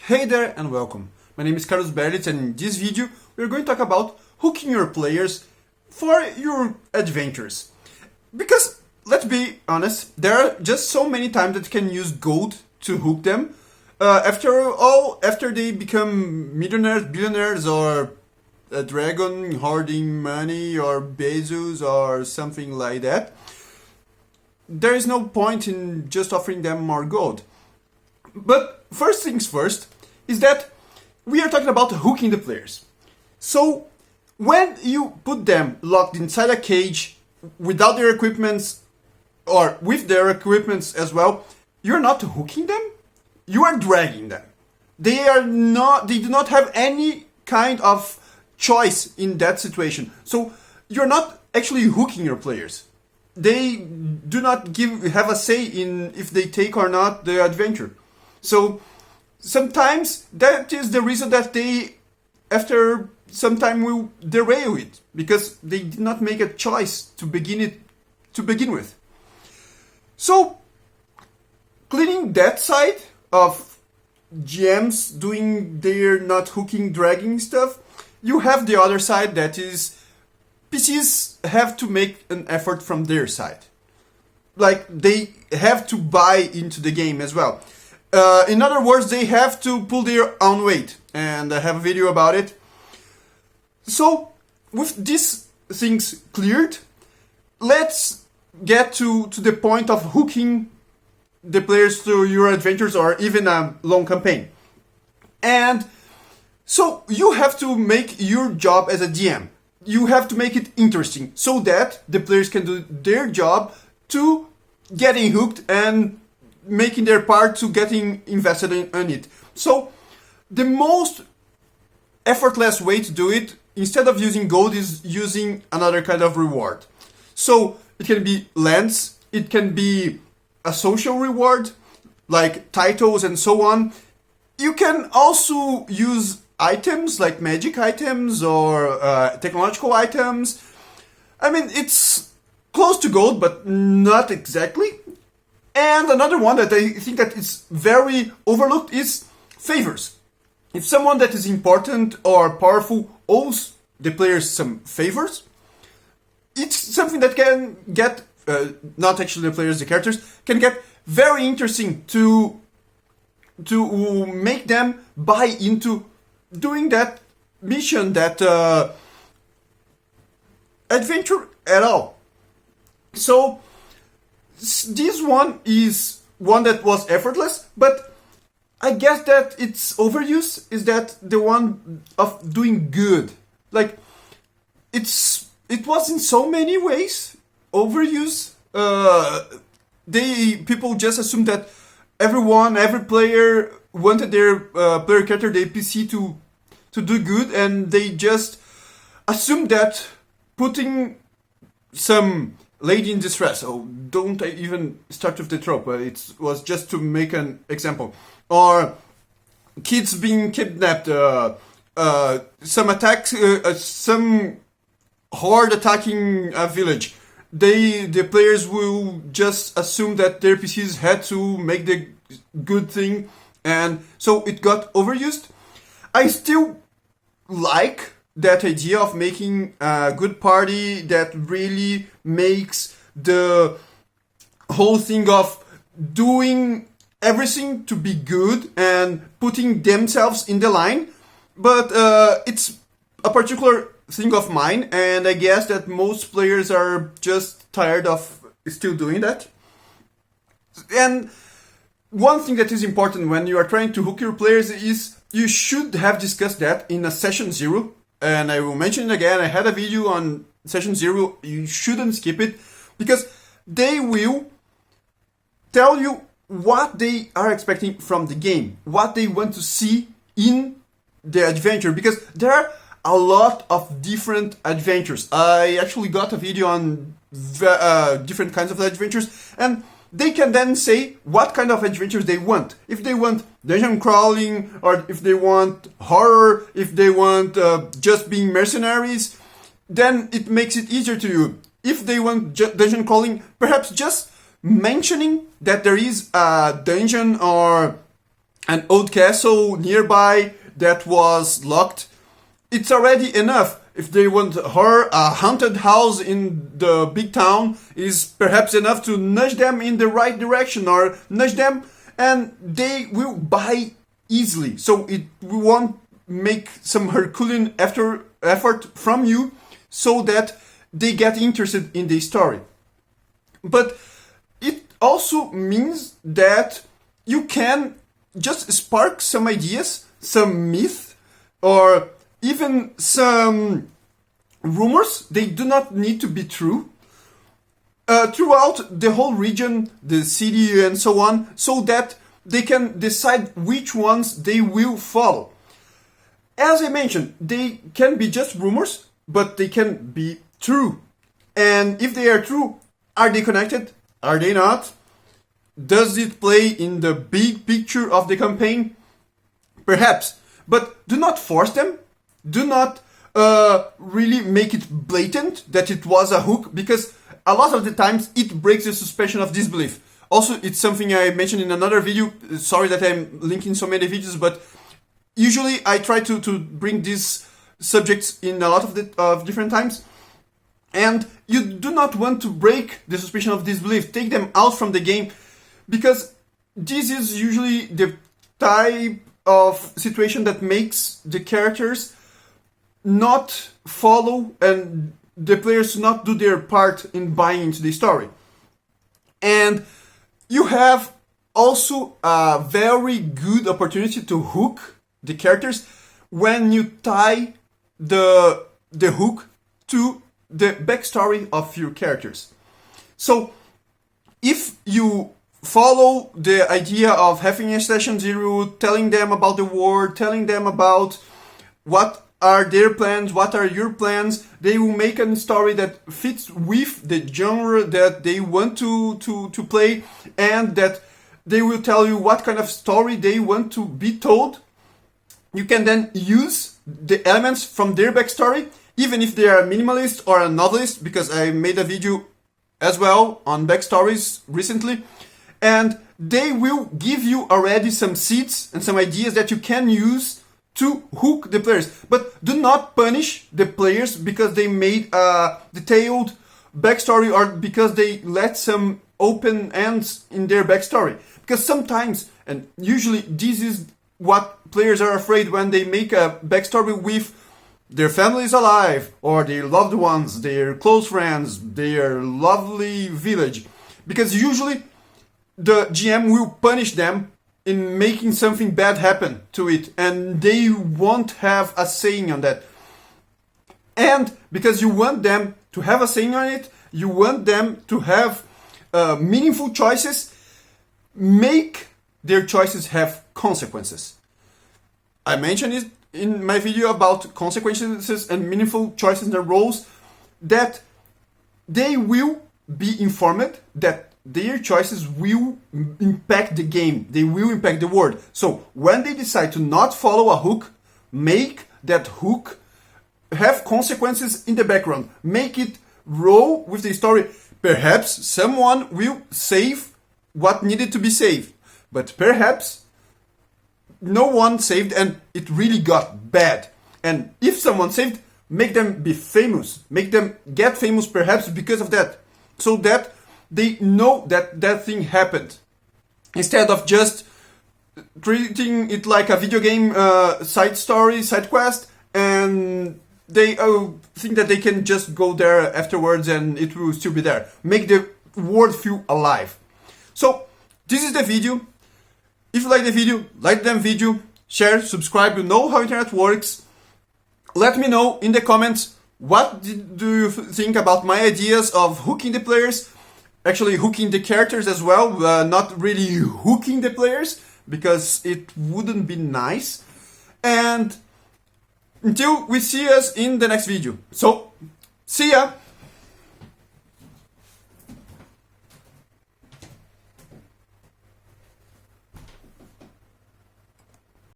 Hey there and welcome. My name is Carlos Berlitz and in this video we're going to talk about hooking your players for your adventures. Because, let's be honest, there are just so many times that you can use gold to hook them. After they become millionaires, billionaires, or a dragon hoarding money, or Bezos, or something like that, there is no point in just offering them more gold. But first things first is that we are talking about hooking the players. So when you put them locked inside a cage without their equipments or with their equipments as well, you're not hooking them, you are dragging them. They do not have any kind of choice in that situation. So you're not actually hooking your players. They do not have a say in if they take or not the adventure. So sometimes that is the reason that they, after some time, will derail it, because they did not make a choice to begin with. So cleaning that side of GMs doing their not hooking, dragging stuff, you have the other side that is PCs have to make an effort from their side. Like, they have to buy into the game as well. In other words, they have to pull their own weight, and I have a video about it. So, with these things cleared, let's get to the point of hooking the players through your adventures or even a long campaign. And so, you have to make your job as a DM. You have to make it interesting so that the players can do their job to getting hooked and making their part to getting invested in it. So the most effortless way to do it, instead of using gold, is using another kind of reward. So it can be lands, it can be a social reward, like titles and so on. You can also use items, like magic items or technological items. I mean, it's close to gold, but not exactly. And another one that I think that is very overlooked is favors. If someone that is important or powerful owes the players some favors, it's something that can get, not actually the players, the characters, can get very interesting to make them buy into doing that mission, that adventure at all. So this one is one that was effortless, but I guess that its overuse is that the one of doing good. Like, it was in so many ways overuse. People just assumed that every player wanted their player character, the PC, to do good, and they just assumed that putting some lady in distress, don't I even start with the trope, it was just to make an example, or kids being kidnapped, some attacks, some horde attacking a village, the players will just assume that their PCs had to make the good thing, and so it got overused. I still like that idea of making a good party that really makes the whole thing of doing everything to be good and putting themselves in the line. But it's a particular thing of mine, and I guess that most players are just tired of still doing that. And one thing that is important when you are trying to hook your players is you should have discussed that in a session 0. And I will mention it again, I had a video on session 0, you shouldn't skip it, because they will tell you what they are expecting from the game, what they want to see in the adventure, because there are a lot of different adventures. I actually got a video on different kinds of adventures, and they can then say what kind of adventures they want. If they want dungeon crawling, or if they want horror, if they want just being mercenaries, then it makes it easier to you. If they want dungeon crawling, perhaps just mentioning that there is a dungeon or an old castle nearby that was locked, it's already enough. If they want her, a haunted house in the big town is perhaps enough to nudge them in the right direction, or nudge them and they will buy easily. So it won't make some Herculean effort from you so that they get interested in the story. But it also means that you can just spark some ideas, some myth, or even some rumors. They do not need to be true. Throughout the whole region, the city and so on, so that they can decide which ones they will follow. As I mentioned, they can be just rumors, but they can be true. And if they are true, are they connected? Are they not? Does it play in the big picture of the campaign? Perhaps. But do not force them. Do not really make it blatant that it was a hook, because a lot of the times it breaks the suspension of disbelief. Also, it's something I mentioned in another video. Sorry that I'm linking so many videos, but usually I try to bring these subjects in a lot of different times. And you do not want to break the suspension of disbelief, take them out from the game, because this is usually the type of situation that makes the characters not follow and the players not do their part in buying into the story. And you have also a very good opportunity to hook the characters when you tie the hook to the backstory of your characters. So if you follow the idea of having a session 0, telling them about the world, telling them about what are their plans, what are your plans, they will make a story that fits with the genre that they want to play, and that they will tell you what kind of story they want to be told. You can then use the elements from their backstory, even if they are a minimalist or a novelist, because I made a video as well on backstories recently, and they will give you already some seeds and some ideas that you can use to hook the players. But do not punish the players because they made a detailed backstory, or because they let some open ends in their backstory. Because sometimes, and usually this is what players are afraid when they make a backstory with their families alive, or their loved ones, their close friends, their lovely village. Because usually the GM will punish them in making something bad happen to it, and they won't have a saying on that. And because you want them to have a saying on it, you want them to have meaningful choices, make their choices have consequences. I mentioned it in my video about consequences and meaningful choices in their roles, that they will be informed that their choices will impact the game, they will impact the world. So when they decide to not follow a hook, make that hook have consequences in the background. Make it roll with the story. Perhaps someone will save what needed to be saved, but perhaps no one saved and it really got bad. And if someone saved, make them be famous, make them get famous perhaps because of that, so that they know that that thing happened, instead of just treating it like a video game side story, side quest, and they think that they can just go there afterwards and it will still be there. Make the world feel alive. So this is the video. If you like the video, like the video, share, subscribe. You know how internet works. Let me know in the comments what do you think about my ideas of hooking the players. Actually hooking the characters as well, not really hooking the players, because it wouldn't be nice. And until we see us in the next video. So, see ya!